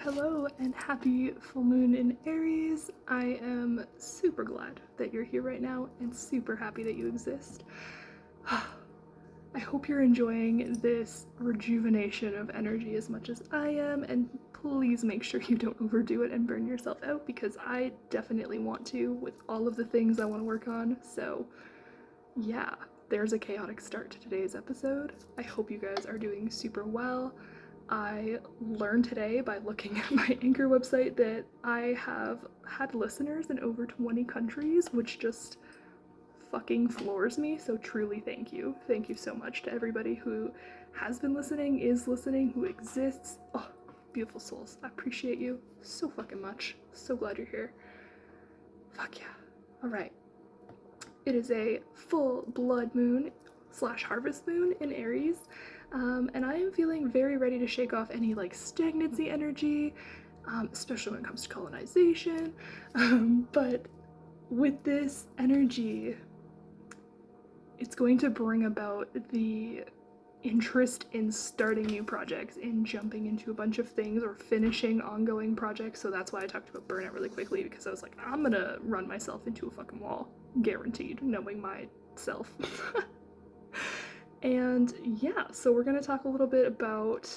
hello, and happy full moon in Aries. I am super glad that you're here right now and super happy that you exist. I hope you're enjoying this rejuvenation of energy as much as I am, and please make sure you don't overdo it and burn yourself out, because I definitely want to with all of the things I want to work on. So yeah, there's a chaotic start to today's episode. I hope you guys are doing super well. I learned today by looking at my Anchor website that I have had listeners in over 20 countries, which just fucking floors me. So truly thank you. Thank you so much to everybody who has been listening, is listening, who exists. Oh, beautiful souls. I appreciate you so fucking much. So glad you're here. Fuck yeah. All right. It is a full blood moon / harvest moon in Aries. And I am feeling very ready to shake off any like stagnancy energy, especially when it comes to colonization. But with this energy, it's going to bring about the interest in starting new projects, in jumping into a bunch of things or finishing ongoing projects. So that's why I talked about burnout really quickly, because I was like, I'm gonna run myself into a fucking wall, guaranteed, knowing myself. And yeah, so we're going to talk a little bit about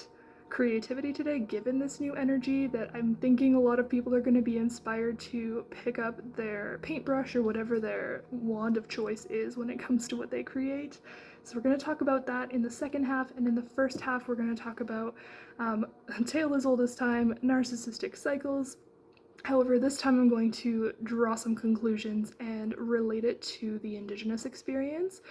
creativity today, given this new energy that I'm thinking a lot of people are going to be inspired to pick up their paintbrush or whatever their wand of choice is when it comes to what they create. So we're going to talk about that in the second half, and in the first half we're going to talk about a tale as old as time, narcissistic cycles. However, this time I'm going to draw some conclusions and relate it to the Indigenous experience,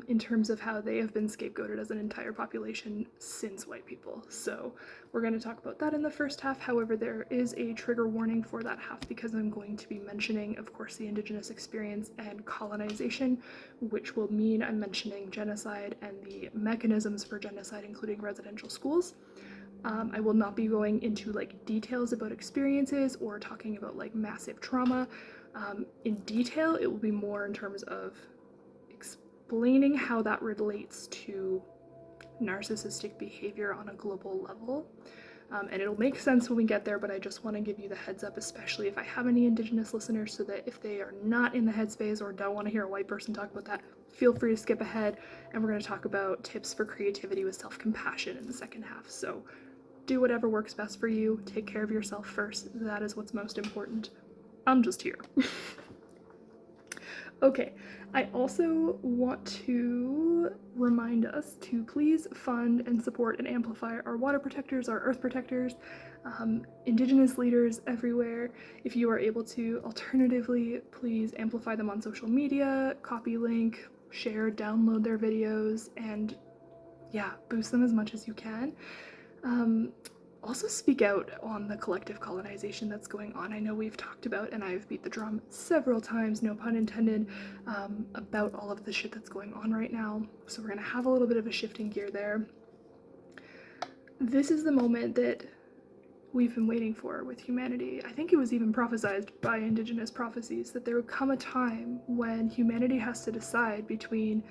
in terms of how they have been scapegoated as an entire population since white people. So we're going to talk about that in the first half. However, there is a trigger warning for that half, because I'm going to be mentioning, of course, the Indigenous experience and colonization, which will mean I'm mentioning genocide and the mechanisms for genocide, including residential schools. I will not be going into like details about experiences or talking about like massive trauma. In detail, it will be more in terms of explaining how that relates to narcissistic behavior on a global level. And it'll make sense when we get there, but I just want to give you the heads up, especially if I have any Indigenous listeners, so that if they are not in the headspace or don't want to hear a white person talk about that, feel free to skip ahead, and we're going to talk about tips for creativity with self-compassion in the second half. So do whatever works best for you. Take care of yourself first. That is what's most important. I'm just here. Okay, I also want to remind us to please fund and support and amplify our water protectors, our earth protectors, Indigenous leaders everywhere. If you are able to, alternatively, please amplify them on social media, copy link, share, download their videos, and yeah, boost them as much as you can. Also speak out on the collective colonization that's going on. I know we've talked about, and I've beat the drum several times, no pun intended, about all of the shit that's going on right now. So we're gonna have a little bit of a shifting gear there. This is the moment that we've been waiting for with humanity. I think it was even prophesized by Indigenous prophecies that there would come a time when humanity has to decide between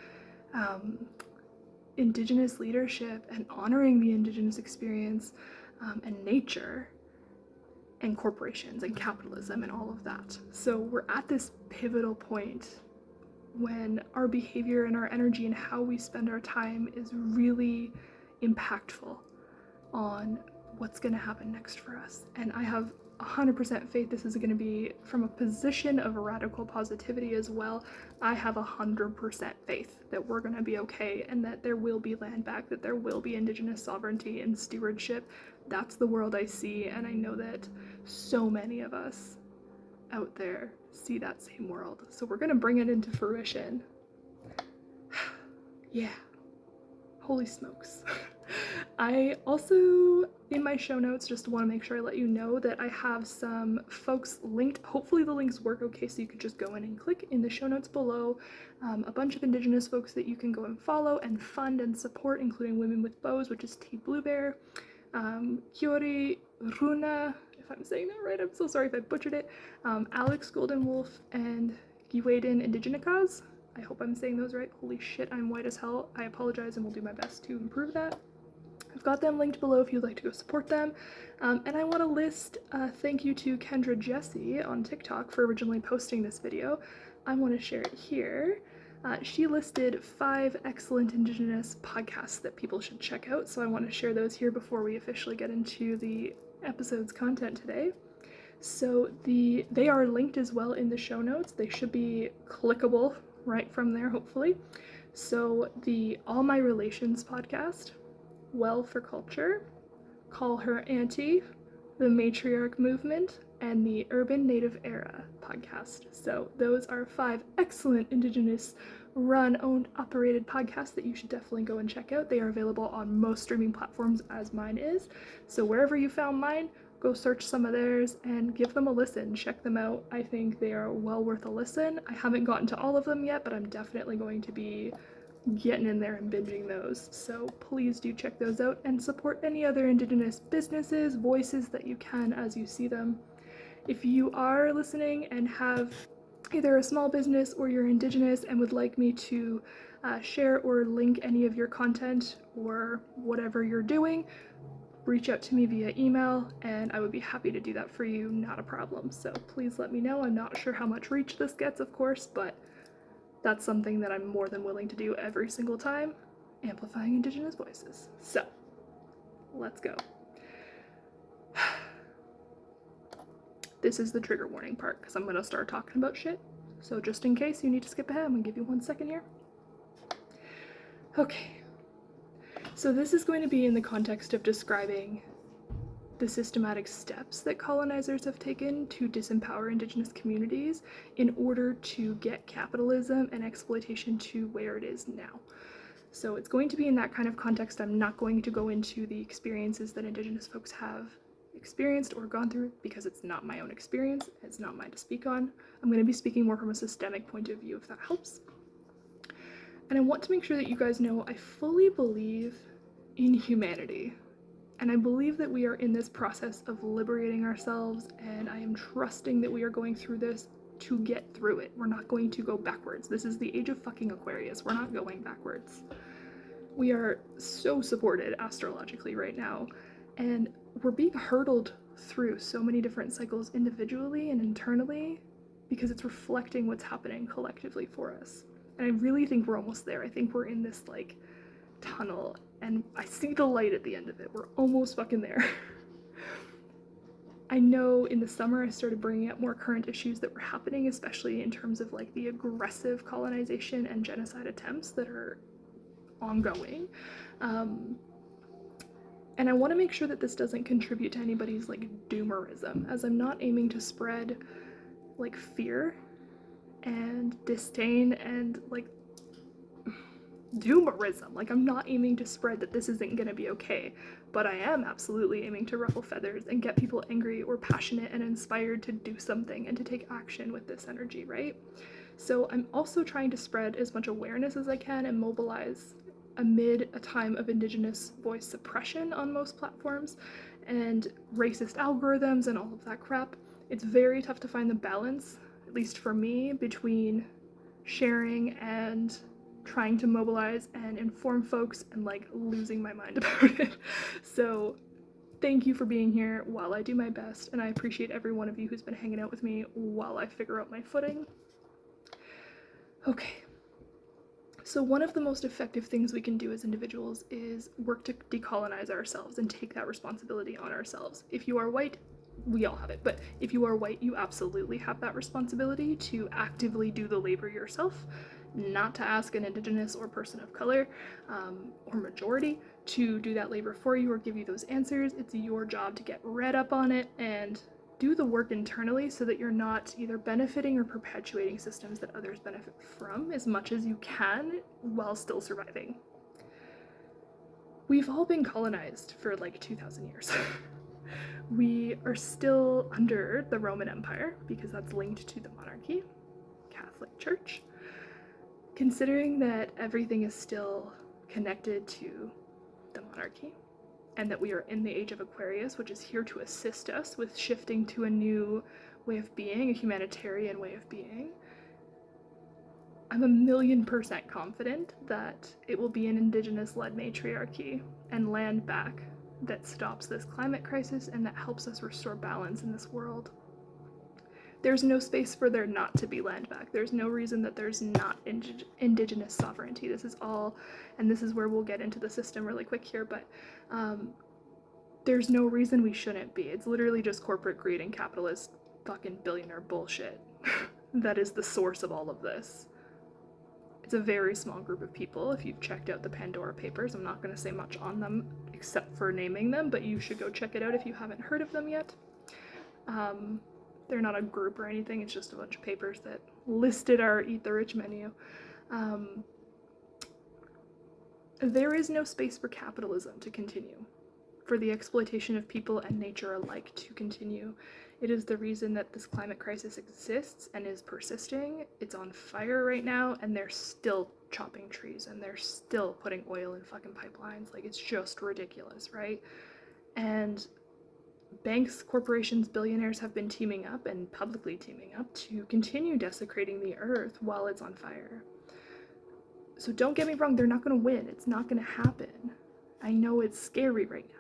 Indigenous leadership and honoring the Indigenous experience, and nature, and corporations and capitalism and all of that. So we're at this pivotal point when our behavior and our energy and how we spend our time is really impactful on what's going to happen next for us. And I have 100% faith this is going to be from a position of radical positivity as well. I have 100% faith that we're going to be okay, and that there will be land back, that there will be Indigenous sovereignty and stewardship. That's the world I see, and I know that so many of us out there see that same world. So we're going to bring it into fruition. Yeah. Holy smokes. I also, in my show notes, just want to make sure I let you know that I have some folks linked. Hopefully the links work okay, so you could just go in and click in the show notes below. A bunch of Indigenous folks that you can go and follow and fund and support, including Women with Bows, which is Tea Bluebear, Kiori Runa, if I'm saying that right, I'm so sorry if I butchered it, Alex Golden Wolf, and Giwaden Indigenicas. I hope I'm saying those right. Holy shit, I'm white as hell. I apologize and will do my best to improve that. I've got them linked below if you'd like to go support them. And I want to list thank you to Kendra Jessie on TikTok for originally posting this video. I want to share it here. She listed 5 excellent Indigenous podcasts that people should check out, so I want to share those here before we officially get into the episode's content today. So they are linked as well in the show notes. They should be clickable right from there, hopefully. So the All My Relations podcast, Well for Culture, Call Her Auntie, the Matriarch Movement, and the Urban Native Era podcast. So those are 5 excellent Indigenous run, owned, operated podcasts that you should definitely go and check out. They are available on most streaming platforms as mine is. So wherever you found mine, go search some of theirs and give them a listen. Check them out. I think they are well worth a listen. I haven't gotten to all of them yet, but I'm definitely going to be getting in there and binging those. So please do check those out and support any other Indigenous businesses, voices that you can as you see them. If you are listening and have either a small business or you're Indigenous and would like me to share or link any of your content or whatever you're doing, reach out to me via email and I would be happy to do that for you, not a problem. So please let me know. I'm not sure how much reach this gets, of course, but that's something that I'm more than willing to do every single time, amplifying Indigenous voices. So let's go. This is the trigger warning part because I'm going to start talking about shit. So just in case you need to skip ahead, I'm going to give you 1 second here. Okay. So this is going to be in the context of describing the systematic steps that colonizers have taken to disempower Indigenous communities in order to get capitalism and exploitation to where it is now. So it's going to be in that kind of context. I'm not going to go into the experiences that Indigenous folks have experienced or gone through because it's not my own experience. It's not mine to speak on. I'm going to be speaking more from a systemic point of view, if that helps. And I want to make sure that you guys know I fully believe in humanity. And I believe that we are in this process of liberating ourselves, and I am trusting that we are going through this to get through it. We're not going to go backwards. This is the age of fucking Aquarius. We're not going backwards. We are so supported astrologically right now, and we're being hurdled through so many different cycles individually and internally because it's reflecting what's happening collectively for us. And I really think we're almost there. I think we're in this like tunnel and I see the light at the end of it. We're almost fucking there. I know in the summer I started bringing up more current issues that were happening, especially in terms of like the aggressive colonization and genocide attempts that are ongoing. And I want to make sure that this doesn't contribute to anybody's like doomerism, as I'm not aiming to spread like fear and disdain and like doomerism. Like I'm not aiming to spread that this isn't gonna be okay, but I am absolutely aiming to ruffle feathers and get people angry or passionate and inspired to do something and to take action with this energy, right? So I'm also trying to spread as much awareness as I can and mobilize amid a time of Indigenous voice suppression on most platforms and racist algorithms and all of that crap. It's very tough to find the balance, at least for me, between sharing and trying to mobilize and inform folks and like losing my mind about it. So thank you for being here while I do my best, and I appreciate every one of you who's been hanging out with me while I figure out my footing. Okay. So one of the most effective things we can do as individuals is work to decolonize ourselves and take that responsibility on ourselves. If you are white, we all have it, but if you are white, you absolutely have that responsibility to actively do the labor yourself, not to ask an Indigenous or person of color or majority to do that labor for you or give you those answers. It's your job to get read up on it and do the work internally so that you're not either benefiting or perpetuating systems that others benefit from as much as you can while still surviving. We've all been colonized for like 2,000 years. We are still under the Roman Empire because that's linked to the monarchy, Catholic Church. Considering that everything is still connected to the monarchy, and that we are in the age of Aquarius, which is here to assist us with shifting to a new way of being, a humanitarian way of being, I'm 1,000,000% confident that it will be an Indigenous-led matriarchy and land back that stops this climate crisis and that helps us restore balance in this world. There's no space for there not to be land back. There's no reason that there's not indigenous sovereignty. This is all, and this is where we'll get into the system really quick here, but there's no reason we shouldn't be. It's literally just corporate greed and capitalist fucking billionaire bullshit that is the source of all of this. It's a very small group of people. If you've checked out the Pandora Papers, I'm not going to say much on them except for naming them, but you should go check it out if you haven't heard of them yet. They're not a group or anything, it's just a bunch of papers that listed our Eat the Rich menu. There is no space for capitalism to continue, for the exploitation of people and nature alike to continue. It is the reason that this climate crisis exists and is persisting. It's on fire right now, and they're still chopping trees, and they're still putting oil in fucking pipelines. Like, it's just ridiculous, right? And banks, corporations, billionaires have been teaming up and publicly teaming up to continue desecrating the earth while it's on fire. So don't get me wrong, they're not going to win. It's not going to happen. I know it's scary right now.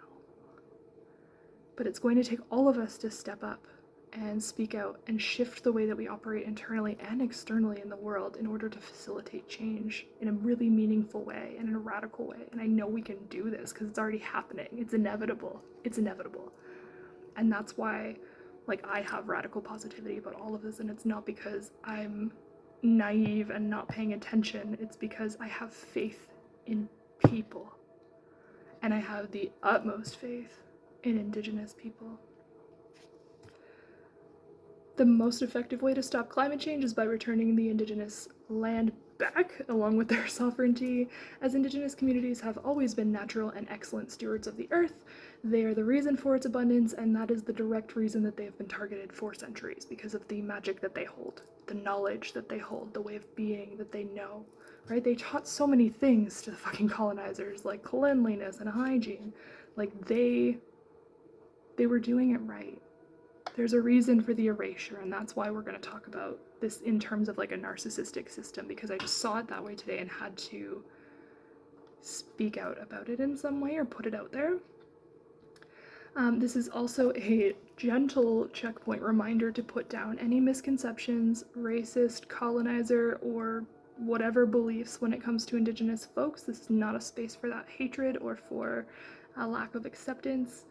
But it's going to take all of us to step up and speak out and shift the way that we operate internally and externally in the world in order to facilitate change in a really meaningful way and in a radical way. And I know we can do this because it's already happening. It's inevitable. It's inevitable. And that's why, like, I have radical positivity about all of this, and it's not because I'm naive and not paying attention. It's because I have faith in people. And I have the utmost faith in Indigenous people. The most effective way to stop climate change is by returning the Indigenous land back, along with their sovereignty. As Indigenous communities have always been natural and excellent stewards of the earth, they are the reason for its abundance, and that is the direct reason that they have been targeted for centuries, because of the magic that they hold, the knowledge that they hold, the way of being that they know, right? They taught so many things to the fucking colonizers, like cleanliness and hygiene. Like, they were doing it right. There's a reason for the erasure, and that's why we're going to talk about this in terms of like a narcissistic system, because I just saw it that way today and had to speak out about it in some way or put it out there. This is also a gentle checkpoint reminder to put down any misconceptions, racist, colonizer, or whatever beliefs when it comes to Indigenous folks. This is not a space for that hatred or for a lack of acceptance.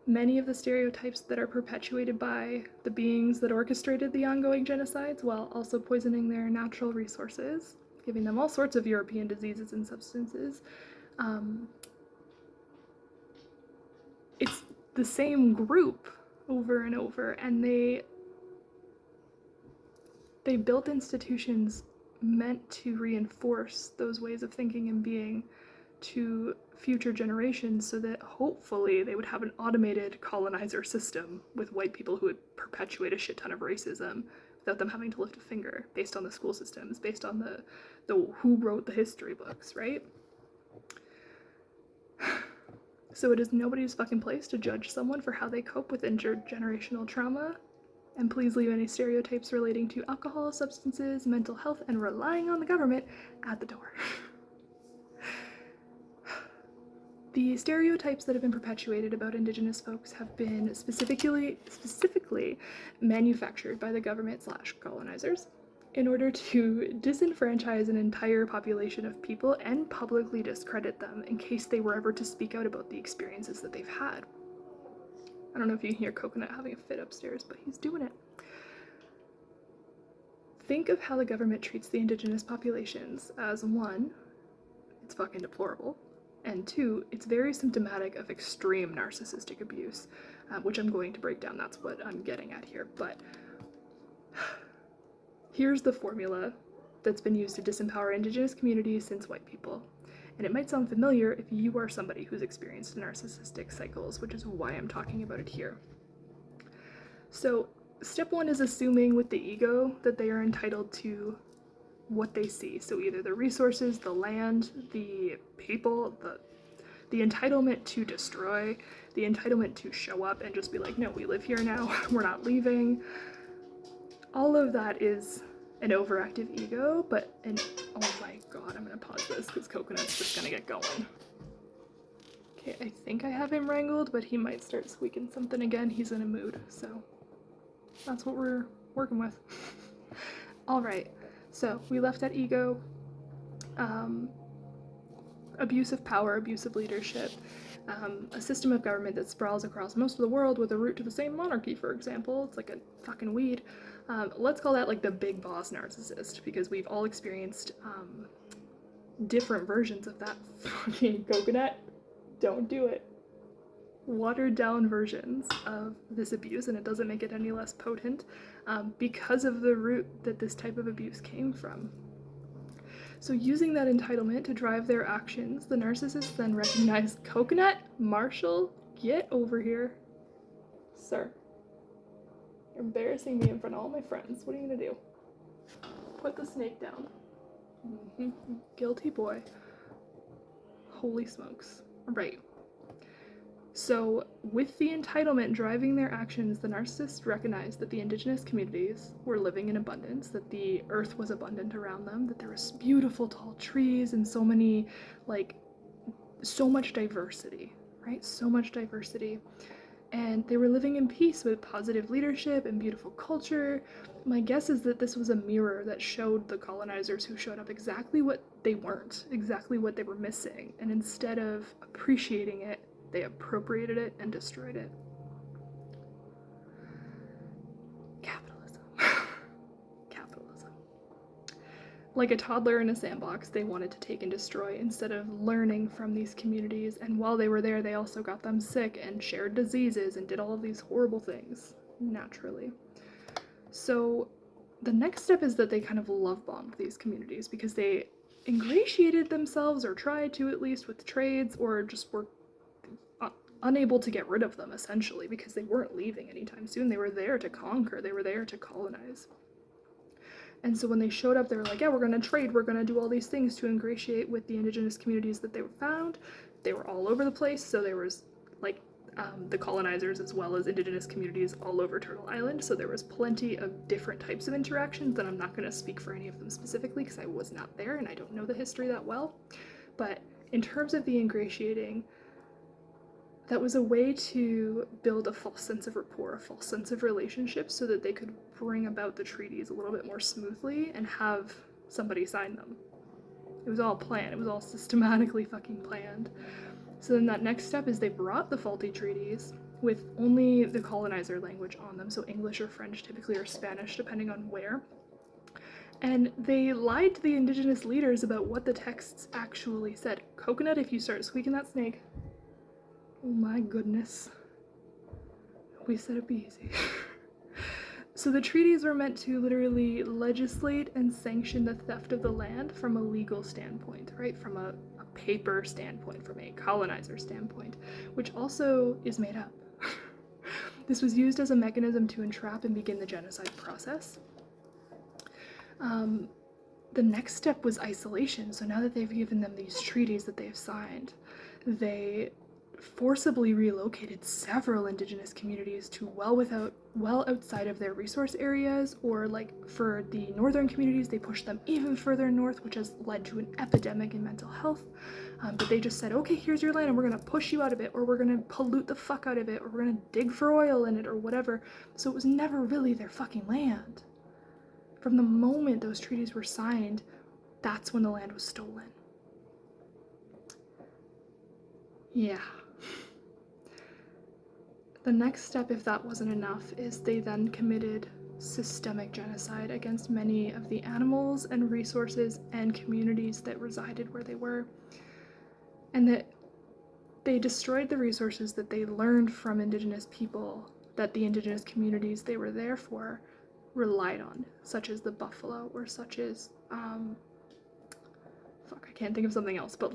Many of the stereotypes that are perpetuated by the beings that orchestrated the ongoing genocides, while also poisoning their natural resources, giving them all sorts of European diseases and substances. It's the same group over and over, and they built institutions meant to reinforce those ways of thinking and being to future generations, so that hopefully they would have an automated colonizer system with white people who would perpetuate a shit ton of racism without them having to lift a finger, based on the school systems, based on the who wrote the history books, right? So it is nobody's fucking place to judge someone for how they cope with intergenerational trauma. And please leave any stereotypes relating to alcohol, substances, mental health, and relying on the government at the door. The stereotypes that have been perpetuated about Indigenous folks have been specifically manufactured by the government/colonizers in order to disenfranchise an entire population of people and publicly discredit them in case they were ever to speak out about the experiences that they've had. I don't know if you can hear Coconut having a fit upstairs, but he's doing it. Think of how the government treats the Indigenous populations as, one, it's fucking deplorable, and two, it's very symptomatic of extreme narcissistic abuse, which I'm going to break down. That's what I'm getting at here. But here's the formula that's been used to disempower Indigenous communities since white people. And it might sound familiar if you are somebody who's experienced narcissistic cycles, which is why I'm talking about it here. So step one is assuming with the ego that they are entitled to what they see. So either the resources, the land, the people, the entitlement to destroy, the entitlement to show up and just be like, no, we live here now, we're not leaving. All of that is an overactive ego, oh my god, I'm gonna pause this because Coconut's just gonna get going. Okay, I think I have him wrangled, but he might start squeaking something again. He's in a mood, so that's what we're working with. All right, so we left at ego, abuse of power, abuse of leadership, a system of government that sprawls across most of the world with a root to the same monarchy, for example. It's like a fucking weed. Let's call that like the big boss narcissist, because we've all experienced different versions of that fucking coconut. Don't do it. Watered down versions of this abuse, and it doesn't make it any less potent because of the root that this type of abuse came from. So using that entitlement to drive their actions, the narcissists then recognize, coconut, Marshall, get over here. Sir, you're embarrassing me in front of all my friends. What are you gonna do? Put the snake down. Mm-hmm. Guilty boy. Holy smokes. Right. So, with the entitlement driving their actions, the narcissists recognized that the indigenous communities were living in abundance, that the earth was abundant around them, that there was beautiful tall trees and so many, so much diversity, right? So much diversity. And they were living in peace with positive leadership and beautiful culture. My guess is that this was a mirror that showed the colonizers who showed up exactly what they weren't, exactly what they were missing. And instead of appreciating it, they appropriated it and destroyed it. Capitalism. Capitalism. Like a toddler in a sandbox, they wanted to take and destroy instead of learning from these communities. And while they were there, they also got them sick and shared diseases and did all of these horrible things naturally. So the next step is that they kind of love bombed these communities because they ingratiated themselves, or tried to at least, with trades, or just were unable to get rid of them, essentially, because they weren't leaving anytime soon. They were there to conquer, they were there to colonize. And so when they showed up, they were like, yeah, we're going to trade, we're going to do all these things to ingratiate with the indigenous communities that they found. They were all over the place, so there was the colonizers as well as indigenous communities all over Turtle Island, so there was plenty of different types of interactions, and I'm not going to speak for any of them specifically because I was not there and I don't know the history that well. But in terms of the ingratiating, that was a way to build a false sense of rapport, a false sense of relationship, so that they could bring about the treaties a little bit more smoothly and have somebody sign them. It was all planned. It was all systematically fucking planned. So then that next step is they brought the faulty treaties with only the colonizer language on them, so English or French typically, or Spanish, depending on where. And they lied to the indigenous leaders about what the texts actually said. Coconut, if you start squeaking that snake. Oh my goodness. We said it'd be easy. So the treaties were meant to literally legislate and sanction the theft of the land from a legal standpoint, right? From a paper standpoint, from a colonizer standpoint, which also is made up. This was used as a mechanism to entrap and begin the genocide process. The next step was isolation. So now that they've given them these treaties that they've signed, they forcibly relocated several indigenous communities to well outside of their resource areas, or for the northern communities, they pushed them even further north, which has led to an epidemic in mental health. But they just said, okay, here's your land, and we're going to push you out of it, or we're going to pollute the fuck out of it, or we're going to dig for oil in it, or whatever. So it was never really their fucking land. From the moment those treaties were signed, that's when the land was stolen. Yeah. The next step, if that wasn't enough, is they then committed systemic genocide against many of the animals and resources and communities that resided where they were. And that they destroyed the resources that they learned from indigenous people, that the indigenous communities they were there for relied on, such as the buffalo, or such as, I can't think of something else, but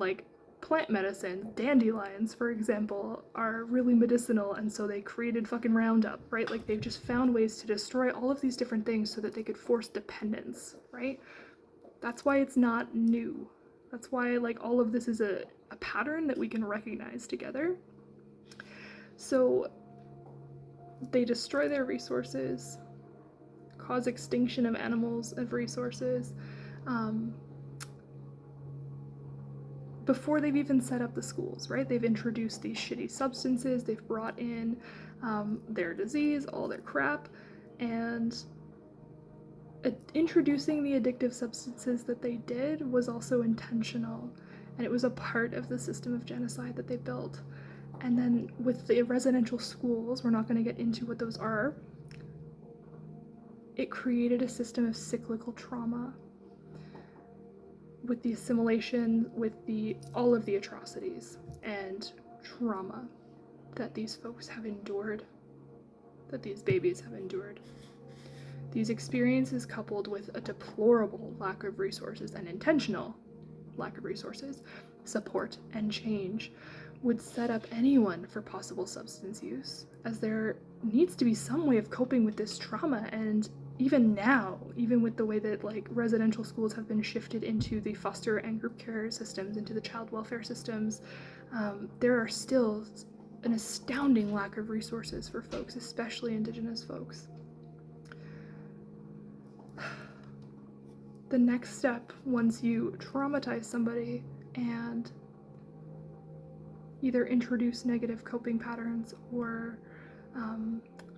plant medicine. Dandelions, for example, are really medicinal, and so they created fucking Roundup, right? They've just found ways to destroy all of these different things so that they could force dependence, right? That's why it's not new. That's why all of this is a pattern that we can recognize together. So they destroy their resources, cause extinction of animals, of resources, before they've even set up the schools, right? They've introduced these shitty substances, they've brought in their disease, all their crap, and introducing the addictive substances that they did was also intentional, and it was a part of the system of genocide that they built. And then with the residential schools, we're not going to get into what those are, it created a system of cyclical trauma with the assimilation, with all of the atrocities and trauma that these folks have endured, that these babies have endured. These experiences, coupled with a deplorable lack of resources and intentional lack of resources, support, and change, would set up anyone for possible substance use, as there needs to be some way of coping with this trauma. And even now, even with the way that residential schools have been shifted into the foster and group care systems, into the child welfare systems, there are still an astounding lack of resources for folks, especially Indigenous folks. The next step, once you traumatize somebody and either introduce negative coping patterns or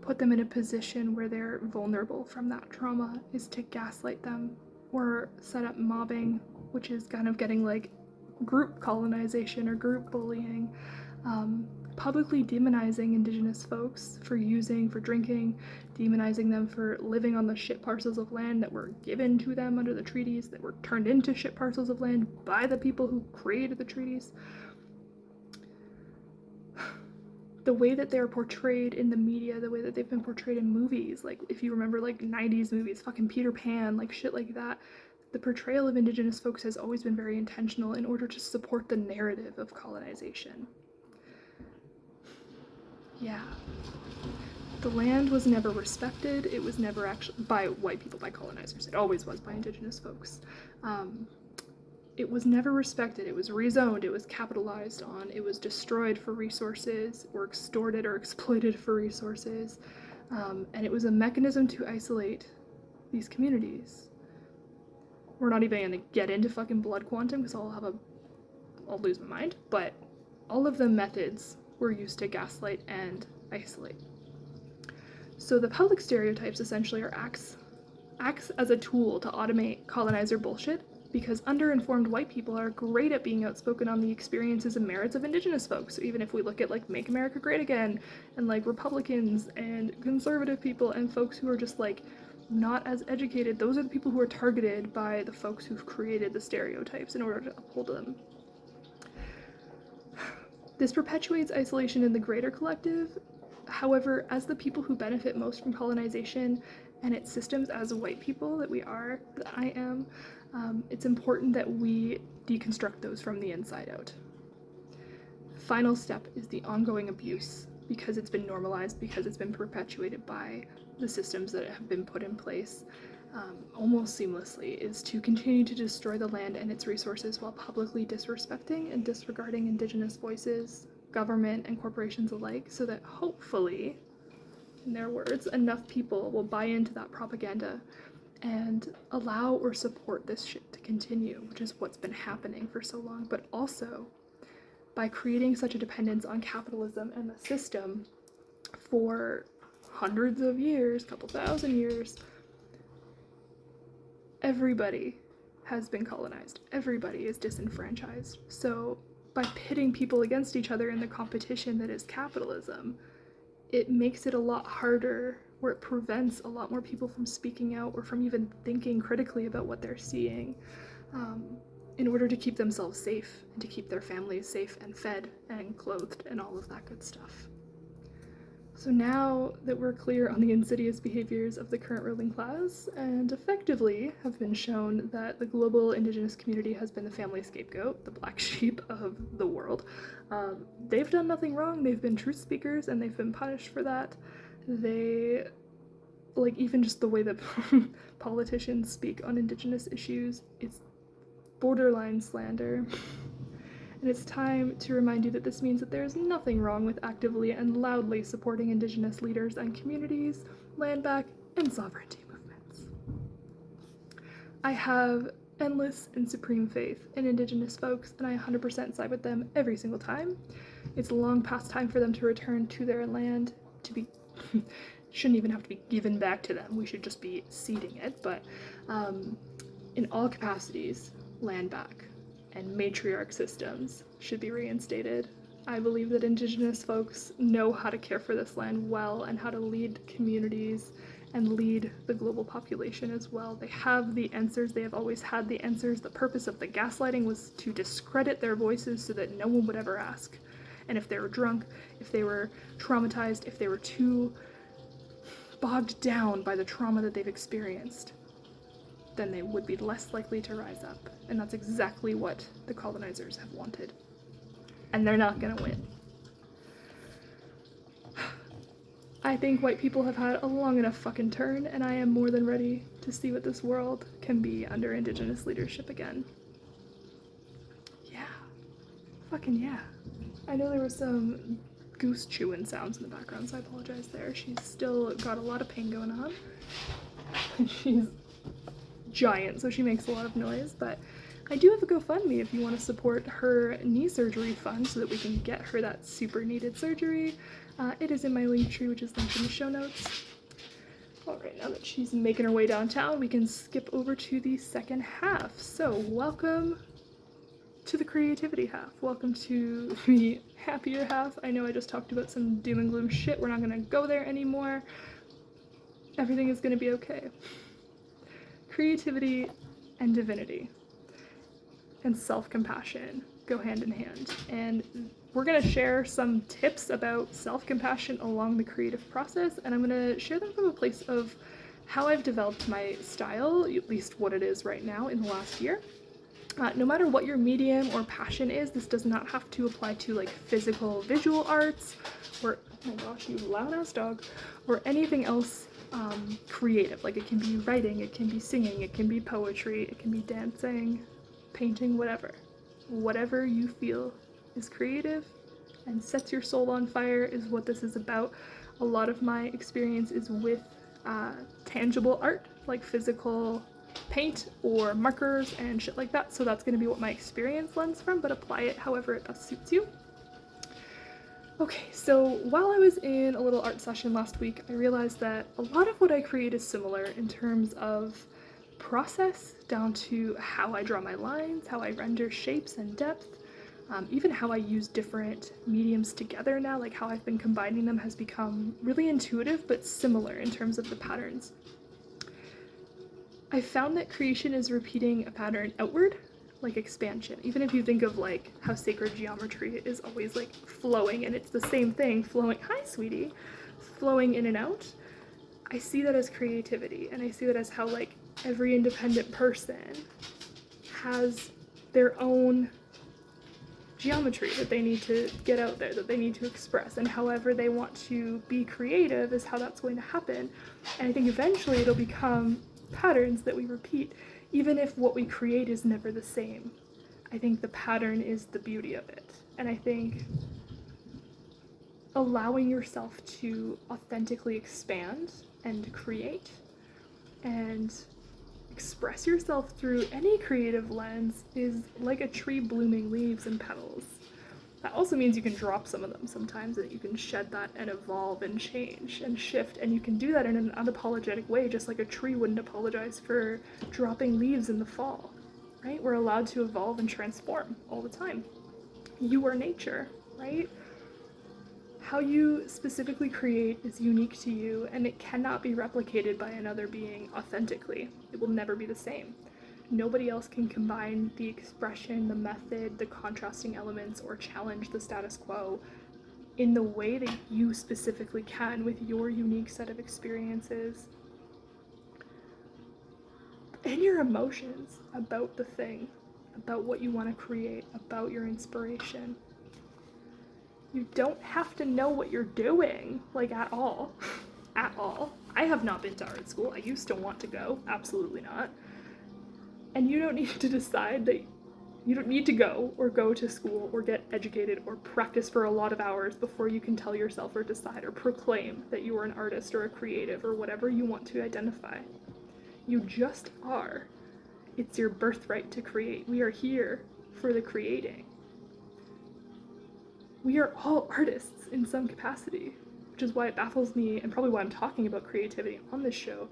put them in a position where they're vulnerable from that trauma, is to gaslight them or set up mobbing, which is kind of getting group colonization or group bullying, publicly demonizing Indigenous folks for drinking, demonizing them for living on the shit parcels of land that were given to them under the treaties, that were turned into shit parcels of land by the people who created the treaties. The way that they're portrayed in the media, the way that they've been portrayed in movies, if you remember 90s movies, fucking Peter Pan, shit like that, the portrayal of Indigenous folks has always been very intentional in order to support the narrative of colonization. Yeah. The land was never respected. It was never actually by white people, by colonizers. It always was by Indigenous folks. It was never respected. It was rezoned. It was capitalized on. It was destroyed for resources, or extorted or exploited for resources. And it was a mechanism to isolate these communities. We're not even going to get into fucking blood quantum because I'll lose my mind. But all of the methods were used to gaslight and isolate. So the public stereotypes essentially are acts as a tool to automate colonizer bullshit, because underinformed white people are great at being outspoken on the experiences and merits of Indigenous folks. So even if we look at Make America Great Again, and Republicans and conservative people and folks who are just not as educated, those are the people who are targeted by the folks who've created the stereotypes in order to uphold them. This perpetuates isolation in the greater collective. However, as the people who benefit most from colonization and its systems, as white people that I am, it's important that we deconstruct those from the inside out. Final step is the ongoing abuse, because it's been normalized, because it's been perpetuated by the systems that have been put in place almost seamlessly, is to continue to destroy the land and its resources while publicly disrespecting and disregarding Indigenous voices, government, and corporations alike, so that hopefully, in their words, enough people will buy into that propaganda and allow or support this shit to continue, which is what's been happening for so long. But also, by creating such a dependence on capitalism and the system for hundreds of years, couple thousand years, everybody has been colonized. Everybody is disenfranchised. So by pitting people against each other in the competition that is capitalism, it makes it a lot harder, or it prevents a lot more people from speaking out or from even thinking critically about what they're seeing, in order to keep themselves safe and to keep their families safe and fed and clothed and all of that good stuff. So now that we're clear on the insidious behaviors of the current ruling class, and effectively have been shown that the global Indigenous community has been the family scapegoat, the black sheep of the world, they've done nothing wrong. They've been truth speakers and they've been punished for that. They, even just the way that politicians speak on Indigenous issues, it's borderline slander. And it's time to remind you that this means that there is nothing wrong with actively and loudly supporting Indigenous leaders and communities, land back, and sovereignty movements. I have endless and supreme faith in Indigenous folks, and I 100% side with them every single time. It's long past time for them to return to their land, to be shouldn't even have to be given back to them. We should just be ceding it, but in all capacities, land back and matriarch systems should be reinstated. I believe that Indigenous folks know how to care for this land well and how to lead communities and lead the global population as well. They have the answers. They have always had the answers. The purpose of the gaslighting was to discredit their voices so that no one would ever ask. And if they were drunk, if they were traumatized, if they were too bogged down by the trauma that they've experienced, then they would be less likely to rise up. And that's exactly what the colonizers have wanted. And they're not gonna win. I think white people have had a long enough fucking turn, and I am more than ready to see what this world can be under Indigenous leadership again. Yeah. Fucking yeah. I know there was some goose chewing sounds in the background, so I apologize there. She's still got a lot of pain going on. She's giant, so she makes a lot of noise, but I do have a GoFundMe if you want to support her knee surgery fund so that we can get her that super needed surgery. It is in my link tree, which is linked in the show notes. Alright, now that she's making her way downtown, we can skip over to the second half. So, welcome to the creativity half. Welcome to the happier half. I know I just talked about some doom and gloom shit. We're not going to go there anymore. Everything is going to be okay. Creativity and divinity and self-compassion go hand in hand. And we're going to share some tips about self-compassion along the creative process, and I'm going to share them from a place of how I've developed my style, at least what it is right now in the last year. No matter what your medium or passion is, this does not have to apply to like physical visual arts or, oh my gosh, you loud ass dog, or anything else creative. Like it can be writing, it can be singing, it can be poetry, it can be dancing, painting, whatever. Whatever you feel is creative and sets your soul on fire is what this is about. A lot of my experience is with tangible art, like physical paint or markers and shit like that, so that's going to be what my experience lends from, but apply it however it best suits you. Okay, so while I was in a little art session last week, I realized that a lot of what I create is similar in terms of process, down to how I draw my lines, how I render shapes and depth, even how I use different mediums together now, like how I've been combining them has become really intuitive but similar in terms of the patterns. I found that creation is repeating a pattern outward, like expansion. Even if you think of like how sacred geometry is always like flowing, and it's the same thing flowing, hi sweetie, flowing in and out. I see that as creativity, and I see that as how like every independent person has their own geometry that they need to get out there, that they need to express, and however they want to be creative is how that's going to happen. And I think eventually it'll become patterns that we repeat, even if what we create is never the same. I think the pattern is the beauty of it. And I think allowing yourself to authentically expand and create and express yourself through any creative lens is like a tree blooming leaves and petals. That also means you can drop some of them sometimes, and you can shed that and evolve and change and shift, and you can do that in an unapologetic way, just like a tree wouldn't apologize for dropping leaves in the fall, right? We're allowed to evolve and transform all the time. You are nature, right? How you specifically create is unique to you, and it cannot be replicated by another being authentically. It will never be the same. Nobody else can combine the expression, the method, the contrasting elements, or challenge the status quo in the way that you specifically can with your unique set of experiences and your emotions about the thing, about what you want to create, about your inspiration. You don't have to know what you're doing, like at all. At all. I have not been to art school. I used to want to go. Absolutely not. And you don't need to decide that you don't need to go or go to school or get educated or practice for a lot of hours before you can tell yourself or decide or proclaim that you are an artist or a creative or whatever you want to identify. You just are. It's your birthright to create. We are here for the creating. We are all artists in some capacity, which is why it baffles me, and probably why I'm talking about creativity on this show,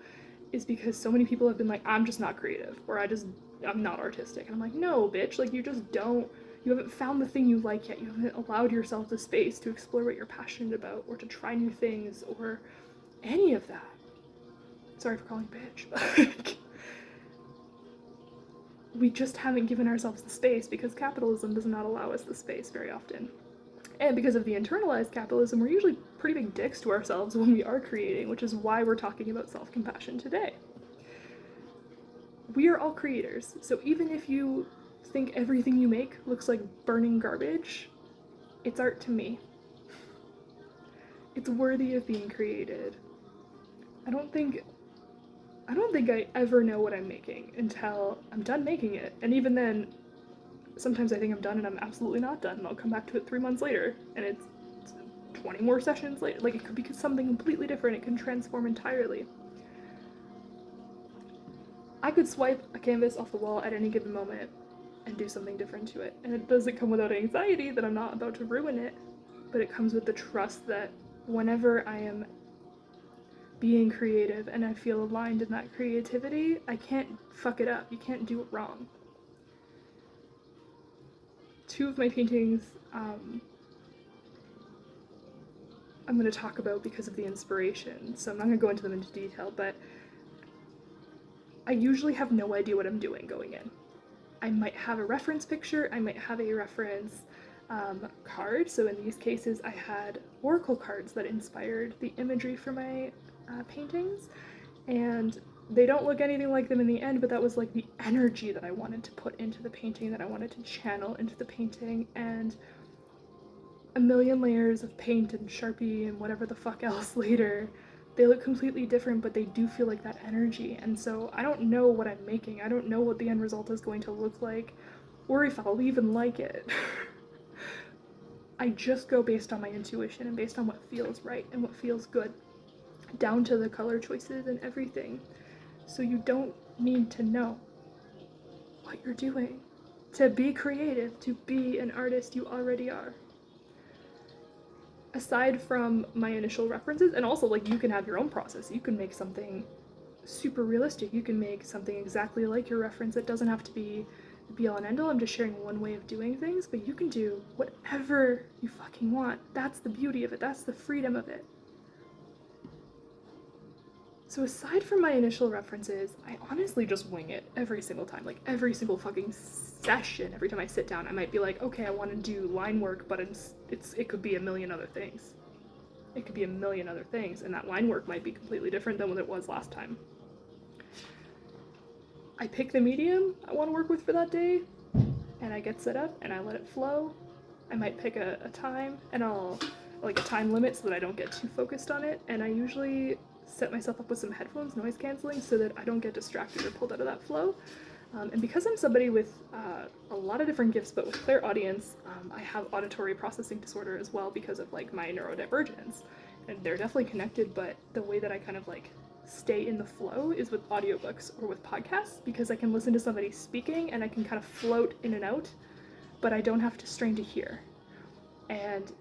is because so many people have been like, I'm just not creative, or I'm not artistic. And I'm like, no, bitch, like you just don't, you haven't found the thing you like yet. You haven't allowed yourself the space to explore what you're passionate about, or to try new things, or any of that. Sorry for calling bitch, but we just haven't given ourselves the space because capitalism does not allow us the space very often. And because of the internalized capitalism, we're usually pretty big dicks to ourselves when we are creating, which is why we're talking about self-compassion today. We are all creators, so even if you think everything you make looks like burning garbage, it's art to me. It's worthy of being created. I don't think I ever know what I'm making until I'm done making it. And even then, sometimes I think I'm done and I'm absolutely not done, and I'll come back to it 3 months later, and it's 20 more sessions later. Like, it could be something completely different. It can transform entirely. I could swipe a canvas off the wall at any given moment and do something different to it. And it doesn't come without anxiety that I'm not about to ruin it, but it comes with the trust that whenever I am being creative and I feel aligned in that creativity, I can't fuck it up. You can't do it wrong. Two of my paintings I'm going to talk about because of the inspiration, so I'm not going to go into them into detail, but I usually have no idea what I'm doing going in. I might have a reference picture, I might have a reference card, so in these cases I had oracle cards that inspired the imagery for my paintings, and they don't look anything like them in the end, but that was like the energy that I wanted to put into the painting, that I wanted to channel into the painting, and a million layers of paint and Sharpie and whatever the fuck else later, they look completely different, but they do feel like that energy. And so I don't know what I'm making. I don't know what the end result is going to look like, or if I'll even like it. I just go based on my intuition and based on what feels right and what feels good, down to the color choices and everything. So you don't need to know what you're doing. To be creative, to be an artist, you already are. Aside from my initial references, and also like you can have your own process. You can make something super realistic. You can make something exactly like your reference. It doesn't have to be the be all and end all. I'm just sharing one way of doing things, but you can do whatever you fucking want. That's the beauty of it. That's the freedom of it. So aside from my initial references, I honestly just wing it every single time. Like every single fucking session, every time I sit down, I might be like, okay, I want to do line work, but it could be a million other things. It could be a million other things, and that line work might be completely different than what it was last time. I pick the medium I want to work with for that day, and I get set up, and I let it flow. I might pick a time, and I'll, like a time limit so that I don't get too focused on it, and I usually set myself up with some headphones, noise canceling, so that I don't get distracted or pulled out of that flow. And because I'm somebody with a lot of different gifts, but with clairaudience, I have auditory processing disorder as well because of like my neurodivergence. And they're definitely connected, but the way that I kind of like stay in the flow is with audiobooks or with podcasts, because I can listen to somebody speaking and I can kind of float in and out, but I don't have to strain to hear. And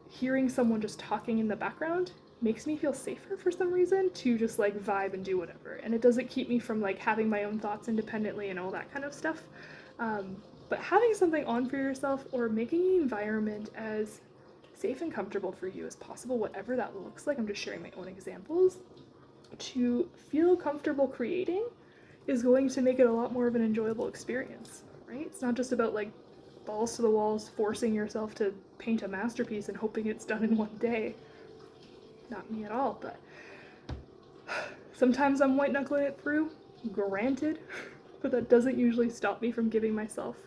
hearing someone just talking in the background makes me feel safer for some reason to just like vibe and do whatever, and it doesn't keep me from like having my own thoughts independently and all that kind of stuff. But having something on for yourself, or making the environment as safe and comfortable for you as possible, whatever that looks like, I'm just sharing my own examples, to feel comfortable creating is going to make it a lot more of an enjoyable experience, right? It's not just about like balls to the walls forcing yourself to paint a masterpiece and hoping it's done in one day. Not me at all, but sometimes I'm white knuckling it through, granted, but that doesn't usually stop me from giving myself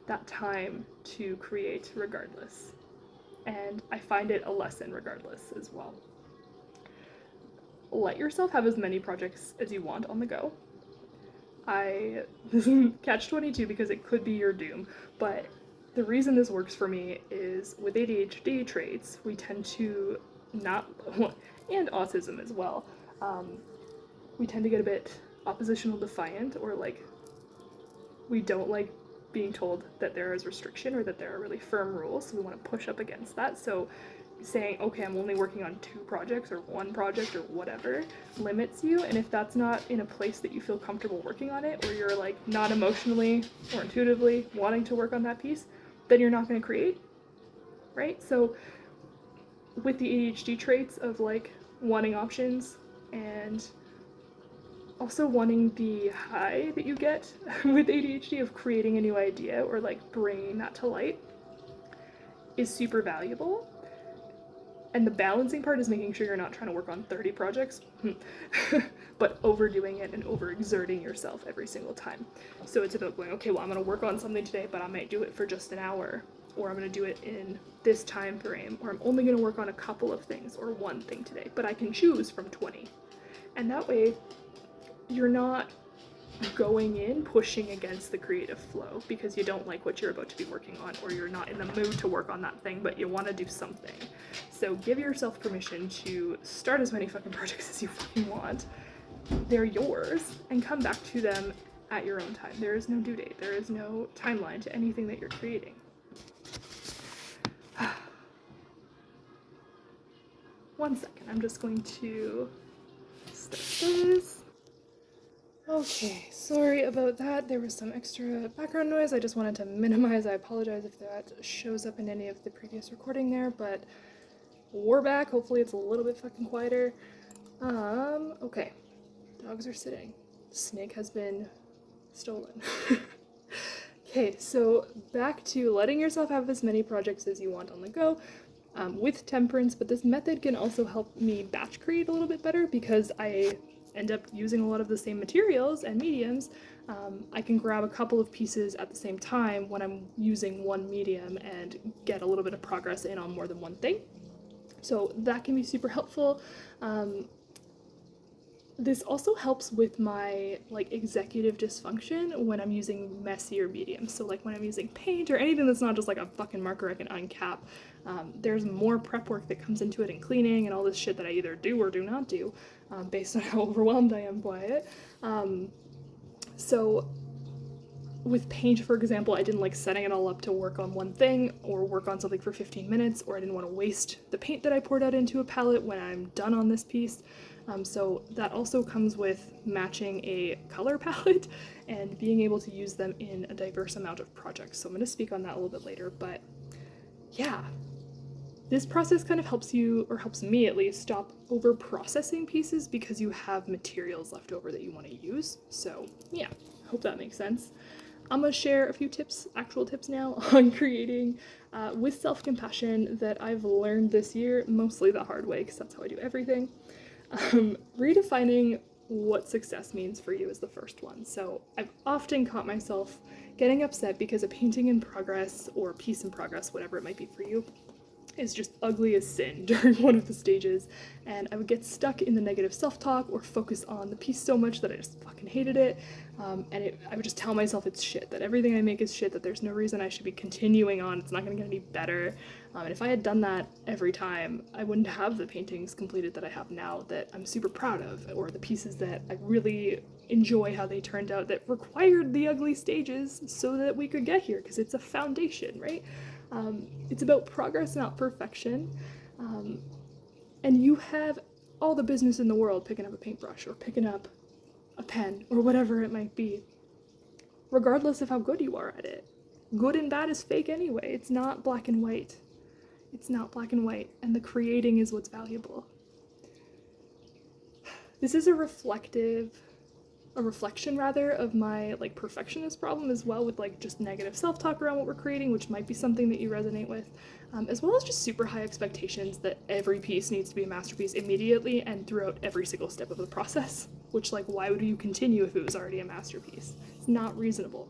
that time to create regardless. And I find it a lesson regardless as well. Let yourself have as many projects as you want on the go. This is catch-22 because it could be your doom, but the reason this works for me is with ADHD traits, we tend to not, and autism as well, we tend to get a bit oppositional defiant, or like We don't like being told that there is restriction or that there are really firm rules, so we want to push up against that. So saying, okay, I'm only working on 2 projects or 1 project or whatever limits you. And if that's not in a place that you feel comfortable working on it, or you're like not emotionally or intuitively wanting to work on that piece, then you're not going to create, right? So with the ADHD traits of like wanting options and also wanting the high that you get with ADHD of creating a new idea or like bringing that to light is super valuable. And the balancing part is making sure you're not trying to work on 30 projects, but overdoing it and overexerting yourself every single time. So it's about going, okay, well, I'm going to work on something today, but I might do it for just an hour, or I'm going to do it in this time frame, or I'm only going to work on a couple of things or 1 thing today, but I can choose from 20. And that way, you're not going in pushing against the creative flow because you don't like what you're about to be working on, or you're not in the mood to work on that thing, but you want to do something. So give yourself permission to start as many fucking projects as you fucking want. They're yours, and come back to them at your own time. There is no due date. There is no timeline to anything that you're creating. One second, I'm just going to start this. Okay, sorry about that. There was some extra background noise. I just wanted to minimize. I apologize if that shows up in any of the previous recording there, but we're back. Hopefully it's a little bit fucking quieter. Okay. Dogs are sitting. Snake has been stolen. Okay, so back to letting yourself have as many projects as you want on the go. With temperance, but this method can also help me batch create a little bit better because I end up using a lot of the same materials and mediums. I can grab a couple of pieces at the same time when I'm using one medium and get a little bit of progress in on more than one thing. So that can be super helpful. This also helps with my like executive dysfunction when I'm using messier mediums. So like when I'm using paint or anything that's not just like a fucking marker I can uncap, there's more prep work that comes into it and cleaning and all this shit that I either do or do not do based on how overwhelmed I am by it. So with paint, for example, I didn't like setting it all up to work on one thing or work on something for 15 minutes, or I didn't want to waste the paint that I poured out into a palette when I'm done on this piece. So that also comes with matching a color palette and being able to use them in a diverse amount of projects. So I'm going to speak on that a little bit later, but yeah. This process kind of helps you, or helps me at least, stop over processing pieces because you have materials left over that you want to use. So yeah, hope that makes sense. I'm going to share a few tips, actual tips now, on creating with self-compassion that I've learned this year, mostly the hard way because that's how I do everything. Redefining what success means for you is the first one. So I've often caught myself getting upset because a painting in progress or a piece in progress, whatever it might be for you, is just ugly as sin during one of the stages, and I would get stuck in the negative self-talk or focus on the piece so much that I just fucking hated it, I would just tell myself it's shit, that everything I make is shit, that there's no reason I should be continuing on, it's not gonna get any better, and if I had done that every time, I wouldn't have the paintings completed that I have now that I'm super proud of, or the pieces that I really enjoy how they turned out that required the ugly stages so that we could get here, because it's a foundation, right? It's about progress, not perfection. And you have all the business in the world picking up a paintbrush or picking up a pen or whatever it might be, regardless of how good you are at it. Good and bad is fake anyway. It's not black and white. It's not black and white, and the creating is what's valuable. This is a reflection of my like perfectionist problem as well, with like just negative self-talk around what we're creating, which might be something that you resonate with, as well as just super high expectations that every piece needs to be a masterpiece immediately and throughout every single step of the process, which like why would you continue if it was already a masterpiece? It's not reasonable.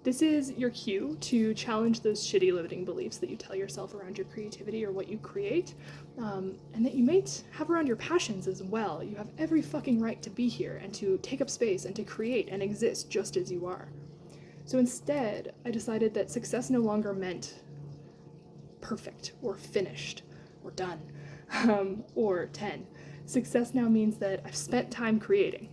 This is your cue to challenge those shitty limiting beliefs that you tell yourself around your creativity or what you create, and that you might have around your passions as well. You have every fucking right to be here and to take up space and to create and exist just as you are. So instead, I decided that success no longer meant perfect or finished or done or 10. Success now means that I've spent time creating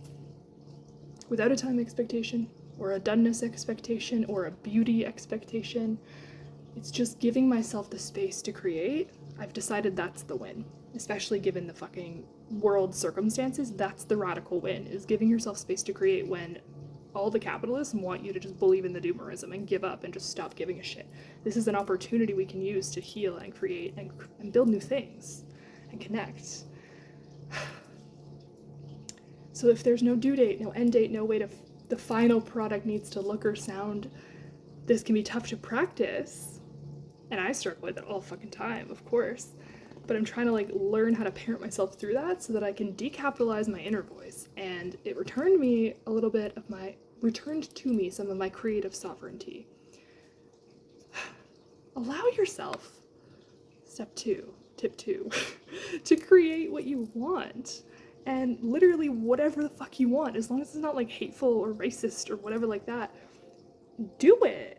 without a time expectation or a doneness expectation or a beauty expectation. It's just giving myself the space to create. I've decided that's the win, especially given the fucking world circumstances. That's the radical win, is giving yourself space to create when all the capitalists want you to just believe in the doomerism and give up and just stop giving a shit. This is an opportunity we can use to heal and create and build new things and connect. So if there's no due date, no end date, no way to the final product needs to look or sound, this can be tough to practice. And I struggle with it all fucking time, of course. But I'm trying to like learn how to parent myself through that so that I can decapitalize my inner voice. And it returned to me some of my creative sovereignty. Allow yourself, tip two, to create what you want. And literally whatever the fuck you want, as long as it's not like hateful or racist or whatever like that, do it.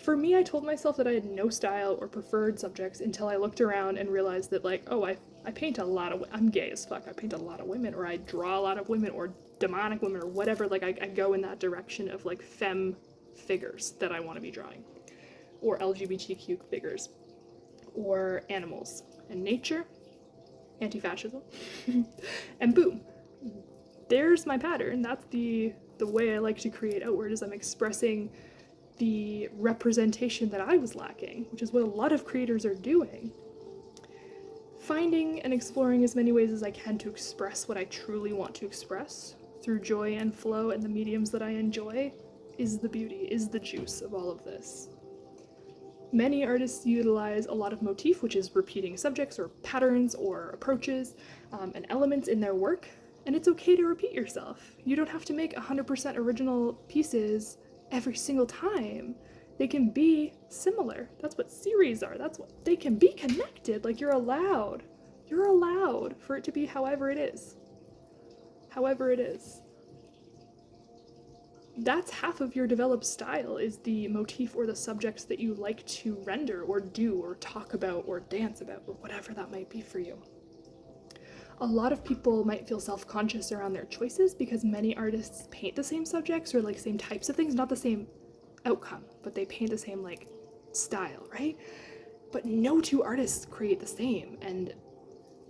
For me, I told myself that I had no style or preferred subjects until I looked around and realized that, like, oh, I paint a lot of, I'm gay as fuck, I paint a lot of women, or I draw a lot of women, or demonic women, or whatever, like, I go in that direction of, like, femme figures that I want to be drawing, or LGBTQ figures, or animals, and nature, anti-fascism, and boom, there's my pattern. That's the way I like to create outward, is I'm expressing the representation that I was lacking, which is what a lot of creators are doing. Finding and exploring as many ways as I can to express what I truly want to express through joy and flow and the mediums that I enjoy is the beauty, is the juice of all of this. Many artists utilize a lot of motif, which is repeating subjects or patterns or approaches and elements in their work, and it's okay to repeat yourself. You don't have to make 100% original pieces every single time. They can be similar. That's what series are. That's what they can be connected. Like you're allowed for it to be however it is. That's half of your developed style, is the motif or the subjects that you like to render or do or talk about or dance about or whatever that might be for you. A lot of people might feel self-conscious around their choices because many artists paint the same subjects or like same types of things, not the same outcome, but they paint the same like style, right? But no two artists create the same, and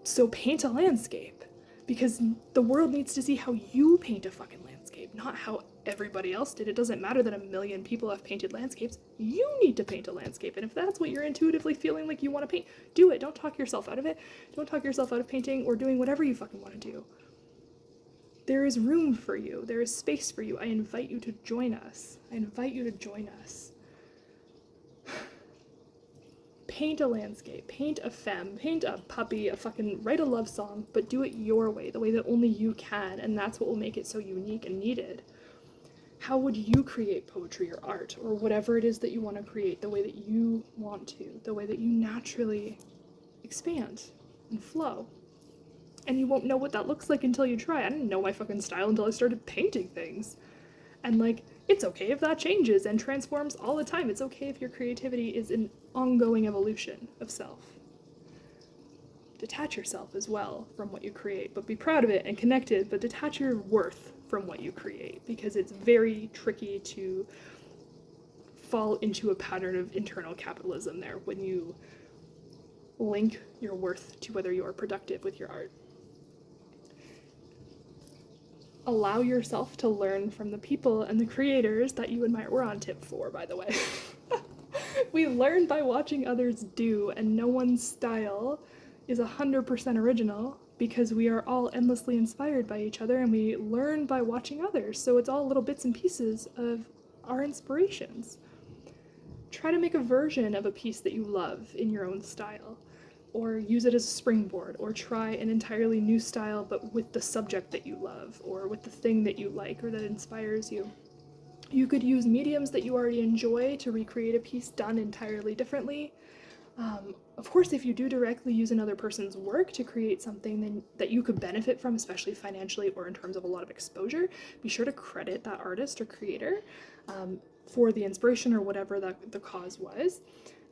so paint a landscape, because the world needs to see how you paint a fucking landscape, not how everybody else did. It doesn't matter that 1 million people have painted landscapes. You need to paint a landscape, and if that's what you're intuitively feeling like you want to paint, do it. Don't talk yourself out of it. Don't talk yourself out of painting or doing whatever you fucking want to do. There is room for you. There is space for you. I invite you to join us. Paint a landscape, paint a femme, paint a puppy, write a love song, but do it your way, the way that only you can, and that's what will make it so unique and needed. How would you create poetry or art or whatever it is that you want to create, the way that you want to, the way that you naturally expand and flow? And you won't know what that looks like until you try. I didn't know my fucking style until I started painting things. And like, it's okay if that changes and transforms all the time. It's okay if your creativity is an ongoing evolution of self. Detach yourself as well from what you create, but be proud of it and connected, but detach your worth from what you create, because it's very tricky to fall into a pattern of internal capitalism there when you link your worth to whether you are productive with your art. Allow yourself to learn from the people and the creators that you admire. We're on tip 4, by the way. We learn by watching others do, and no one's style is 100% original, because we are all endlessly inspired by each other, and we learn by watching others. So it's all little bits and pieces of our inspirations. Try to make a version of a piece that you love in your own style, or use it as a springboard, or try an entirely new style but with the subject that you love, or with the thing that you like or that inspires you. You could use mediums that you already enjoy to recreate a piece done entirely differently. Of course, if you do directly use another person's work to create something that you could benefit from, especially financially or in terms of a lot of exposure, be sure to credit that artist or creator for the inspiration or whatever the cause was.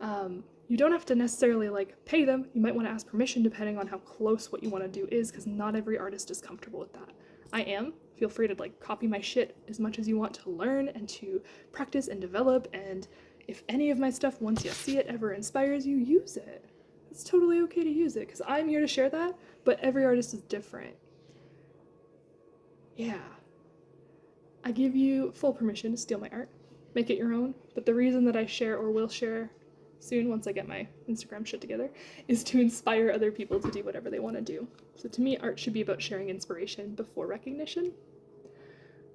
You don't have to necessarily like pay them. You might want to ask permission depending on how close what you want to do is, because not every artist is comfortable with that. I am. Feel free to like copy my shit as much as you want to learn and to practice and develop. And if any of my stuff, once you see it, ever inspires you, use it. It's totally okay to use it because I'm here to share that, but every artist is different. Yeah. I give you full permission to steal my art, make it your own, but the reason that I share or will share soon, once I get my Instagram shit together, is to inspire other people to do whatever they want to do. So to me, art should be about sharing inspiration before recognition.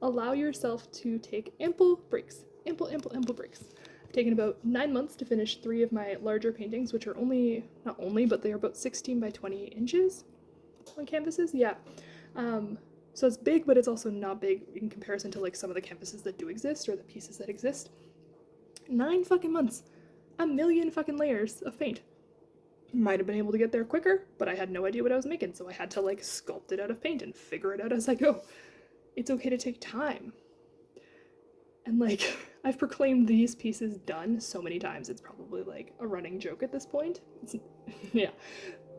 Allow yourself to take ample breaks. Ample breaks. I've taken about 9 months to finish 3 of my larger paintings, which are not only, but they are about 16 by 20 inches on canvases. Yeah. So it's big, but it's also not big in comparison to like some of the canvases that do exist or the pieces that exist. 9 fucking months. A million fucking layers of paint. Might have been able to get there quicker, but I had no idea what I was making, so I had to like sculpt it out of paint and figure it out as I go. It's okay to take time. And like, I've proclaimed these pieces done so many times, it's probably like a running joke at this point. Yeah.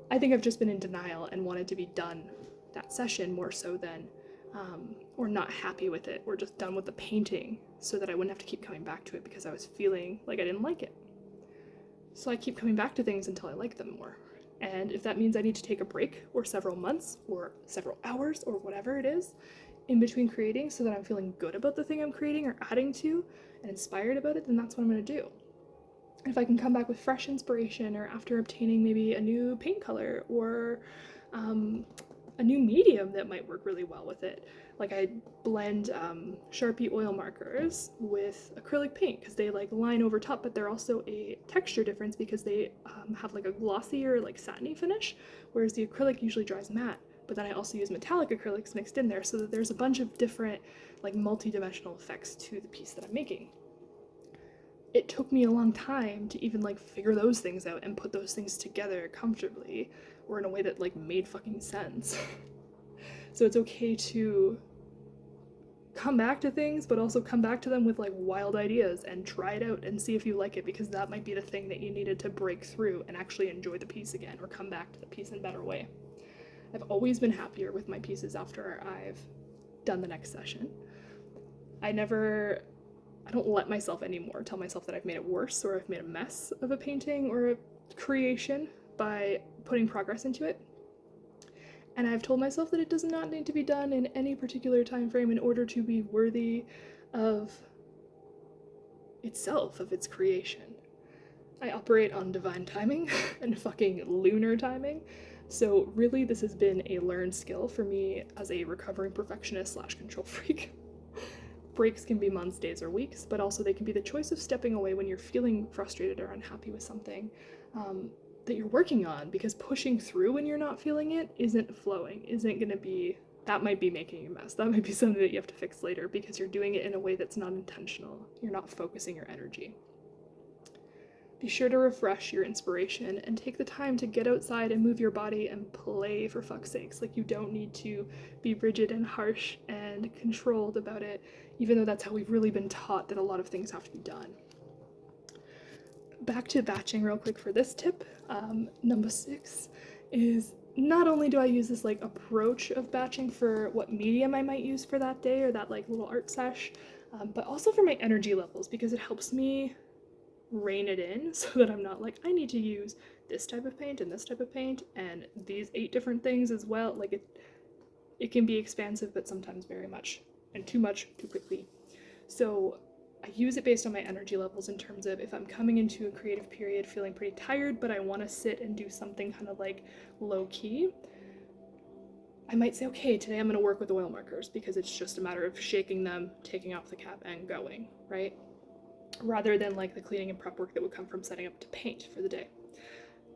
I think I've just been in denial and wanted to be done that session more so than, or not happy with it, or just done with the painting so that I wouldn't have to keep coming back to it because I was feeling like I didn't like it. So I keep coming back to things until I like them more. And if that means I need to take a break or several months or several hours or whatever it is in between creating so that I'm feeling good about the thing I'm creating or adding to and inspired about it, then that's what I'm going to do. And if I can come back with fresh inspiration or after obtaining maybe a new paint color or a new medium that might work really well with it. Like I blend Sharpie oil markers with acrylic paint because they like line over top, but they're also a texture difference because they have like a glossier, like satiny finish, whereas the acrylic usually dries matte. But then I also use metallic acrylics mixed in there so that there's a bunch of different like multi-dimensional effects to the piece that I'm making. It took me a long time to even like figure those things out and put those things together comfortably or in a way that like made fucking sense. So it's okay to come back to things, but also come back to them with like wild ideas and try it out and see if you like it, because that might be the thing that you needed to break through and actually enjoy the piece again or come back to the piece in a better way. I've always been happier with my pieces after I've done the next session. I don't let myself anymore tell myself that I've made it worse or I've made a mess of a painting or a creation by putting progress into it. And I've told myself that it does not need to be done in any particular time frame in order to be worthy of itself, of its creation. I operate on divine timing and fucking lunar timing. So really this has been a learned skill for me as a recovering perfectionist / control freak. Breaks can be months, days, or weeks, but also they can be the choice of stepping away when you're feeling frustrated or unhappy with something that you're working on, because pushing through when you're not feeling it isn't flowing, that might be making a mess. That might be something that you have to fix later because you're doing it in a way that's not intentional. You're not focusing your energy. Be sure to refresh your inspiration and take the time to get outside and move your body and play, for fuck's sakes. Like, you don't need to be rigid and harsh and controlled about it, even though that's how we've really been taught that a lot of things have to be done. Back to batching real quick for this tip. Number 6 is not only do I use this like approach of batching for what medium I might use for that day or that like little art sesh, but also for my energy levels, because it helps me rein it in so that I'm not like, I need to use this type of paint and this type of paint and these 8 different things as well. Like it can be expansive, but sometimes very much and too much too quickly. So I use it based on my energy levels in terms of if I'm coming into a creative period feeling pretty tired, but I want to sit and do something kind of like low key, I might say, okay, today I'm going to work with oil markers because it's just a matter of shaking them, taking off the cap and going, right? Rather than like the cleaning and prep work that would come from setting up to paint for the day.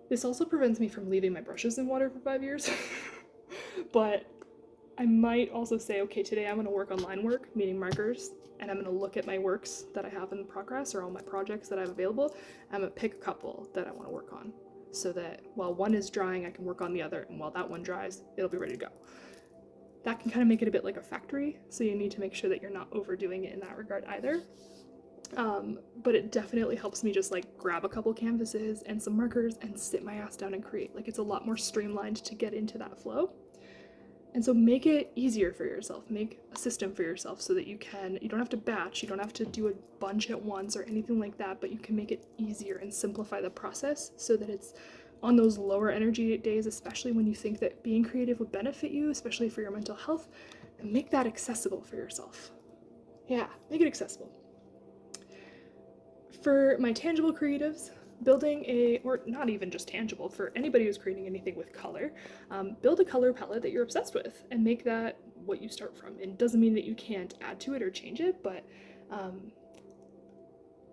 This also prevents me from leaving my brushes in water for 5 years. But I might also say, okay, today I'm going to work on line work, meaning markers, and I'm going to look at my works that I have in progress or all my projects that I have available. I'm going to pick a couple that I want to work on so that while one is drying, I can work on the other, and while that one dries, it'll be ready to go. That can kind of make it a bit like a factory, so you need to make sure that you're not overdoing it in that regard either. But it definitely helps me just like grab a couple canvases and some markers and sit my ass down and create. Like, it's a lot more streamlined to get into that flow. And so make it easier for yourself. Make a system for yourself so that you don't have to batch, you don't have to do a bunch at once or anything like that, but you can make it easier and simplify the process so that it's on those lower energy days, especially when you think that being creative would benefit you, especially for your mental health, and make that accessible for yourself. Yeah, make it accessible. For my tangible creatives, or not even just tangible, for anybody who's creating anything with color, build a color palette that you're obsessed with and make that what you start from. It doesn't mean that you can't add to it or change it, but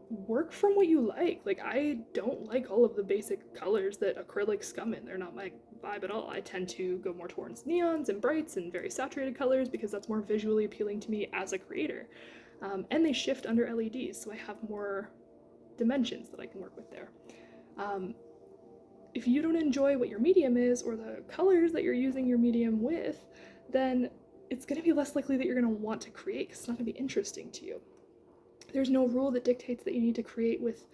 work from what you like. Like, I don't like all of the basic colors that acrylics come in. They're not my vibe at all. I tend to go more towards neons and brights and very saturated colors because that's more visually appealing to me as a creator. And they shift under LEDs, so I have more dimensions that I can work with there. If you don't enjoy what your medium is or the colors that you're using your medium with, then it's going to be less likely that you're going to want to create because it's not going to be interesting to you. There's no rule that dictates that you need to create with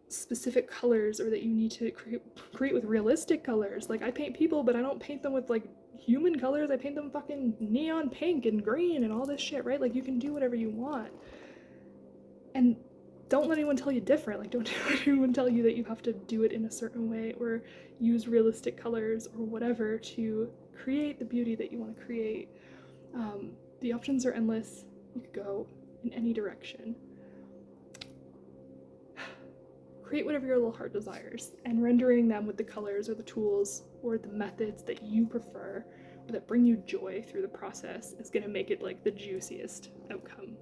specific colors or that you need to create with realistic colors. Like, I paint people, but I don't paint them with like human colors. I paint them fucking neon pink and green and all this shit, right? Like, you can do whatever you want. And don't let anyone tell you different. Like, don't let anyone tell you that you have to do it in a certain way or use realistic colors or whatever to create the beauty that you want to create. The options are endless. You could go in any direction. Create whatever your little heart desires, and rendering them with the colors or the tools or the methods that you prefer or that bring you joy through the process is going to make it like the juiciest outcome.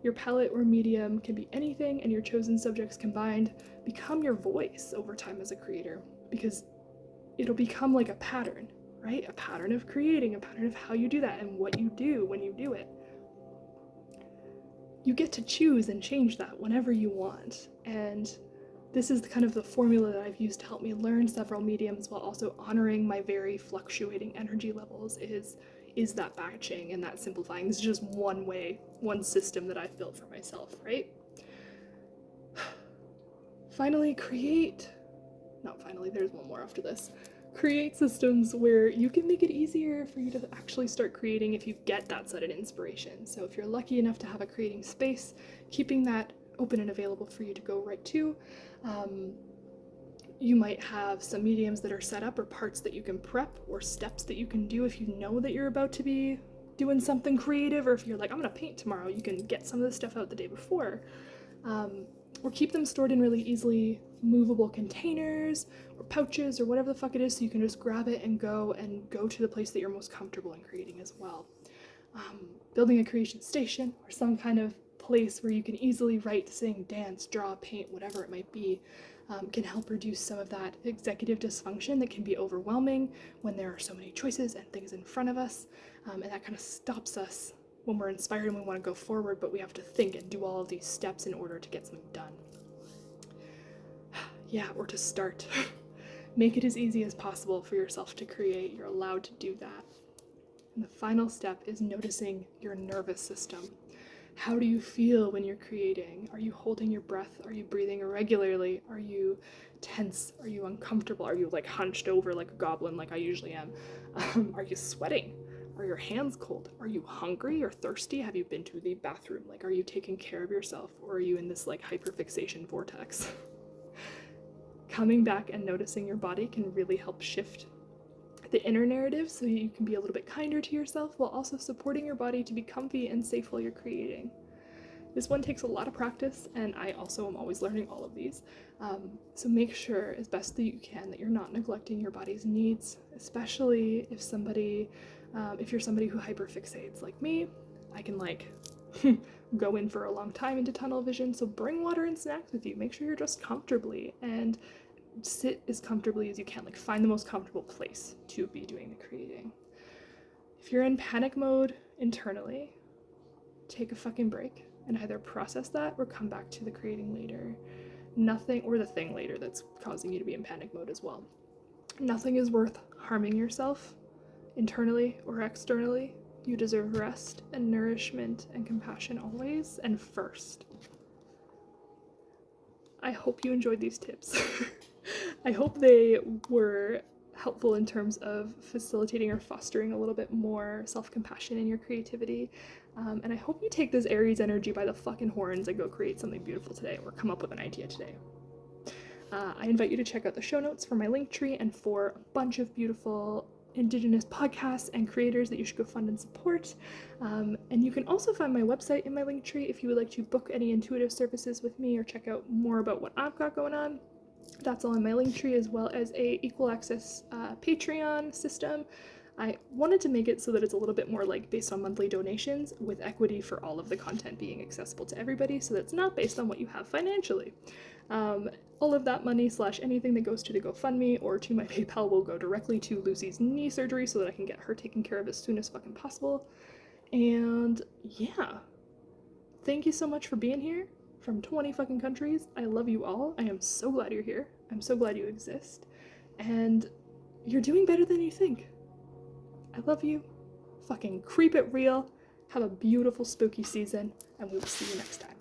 Your palette or medium can be anything, and your chosen subjects combined become your voice over time as a creator, because it'll become like a pattern, right? A pattern of creating, a pattern of how you do that and what you do when you do it. You get to choose and change that whenever you want, and this is kind of the formula that I've used to help me learn several mediums while also honoring my very fluctuating energy levels is that batching and that simplifying. This is just one system that I've built for myself, right? There's one more after this. Create systems where you can make it easier for you to actually start creating if you get that sudden inspiration. So if you're lucky enough to have a creating space, keeping that open and available for you to go right to. You might have some mediums that are set up or parts that you can prep or steps that you can do if you know that you're about to be doing something creative, or if you're like, I'm gonna paint tomorrow, you can get some of this stuff out the day before. Or keep them stored in really easily movable containers or pouches or whatever the fuck it is, so you can just grab it and go to the place that you're most comfortable in creating as well. Building a creation station or some kind of place where you can easily write, sing, dance, draw, paint, whatever it might be, can help reduce some of that executive dysfunction that can be overwhelming when there are so many choices and things in front of us, and that kind of stops us when we're inspired and we want to go forward, but we have to think and do all of these steps in order to get something done. Yeah, or to start. Make it as easy as possible for yourself to create. You're allowed to do that. And the final step is noticing your nervous system. How do you feel when you're creating? Are you holding your breath? Are you breathing irregularly? Are you tense? Are you uncomfortable? Are you like hunched over like a goblin like I usually am? Are you sweating? Are your hands cold? Are you hungry or thirsty? Have you been to the bathroom? Like, are you taking care of yourself, or are you in this like hyperfixation vortex? Coming back and noticing your body can really help shift the inner narrative so you can be a little bit kinder to yourself while also supporting your body to be comfy and safe while you're creating. This one takes a lot of practice, and I also am always learning all of these. So make sure as best that you can that you're not neglecting your body's needs, especially if you're somebody who hyperfixates like me. I can like go in for a long time into tunnel vision, so bring water and snacks with you. Make sure you're dressed comfortably and sit as comfortably as you can. Like, find the most comfortable place to be doing the creating. If you're in panic mode internally, take a fucking break and either process that or come back to the creating later. Or the thing later that's causing you to be in panic mode as well. Nothing is worth harming yourself internally or externally. You deserve rest and nourishment and compassion always and first. I hope you enjoyed these tips. I hope they were helpful in terms of facilitating or fostering a little bit more self-compassion in your creativity. And I hope you take this Aries energy by the fucking horns and go create something beautiful today, or come up with an idea today. I invite you to check out the show notes for my link tree and for a bunch of beautiful Indigenous podcasts and creators that you should go fund and support. And you can also find my website in my link tree if you would like to book any intuitive services with me or check out more about what I've got going on. That's all in my link tree, as well as a equal access Patreon system. I wanted to make it so that it's a little bit more like based on monthly donations, with equity for all of the content being accessible to everybody, so that's not based on what you have financially. All of that money / anything that goes to the GoFundMe or to my PayPal will go directly to Lucy's knee surgery so that I can get her taken care of as soon as fucking possible. And yeah, thank you so much for being here from 20 fucking countries. I love you all. I am so glad you're here. I'm so glad you exist. And you're doing better than you think. I love you. Fucking creep it real. Have a beautiful spooky season, and we will see you next time.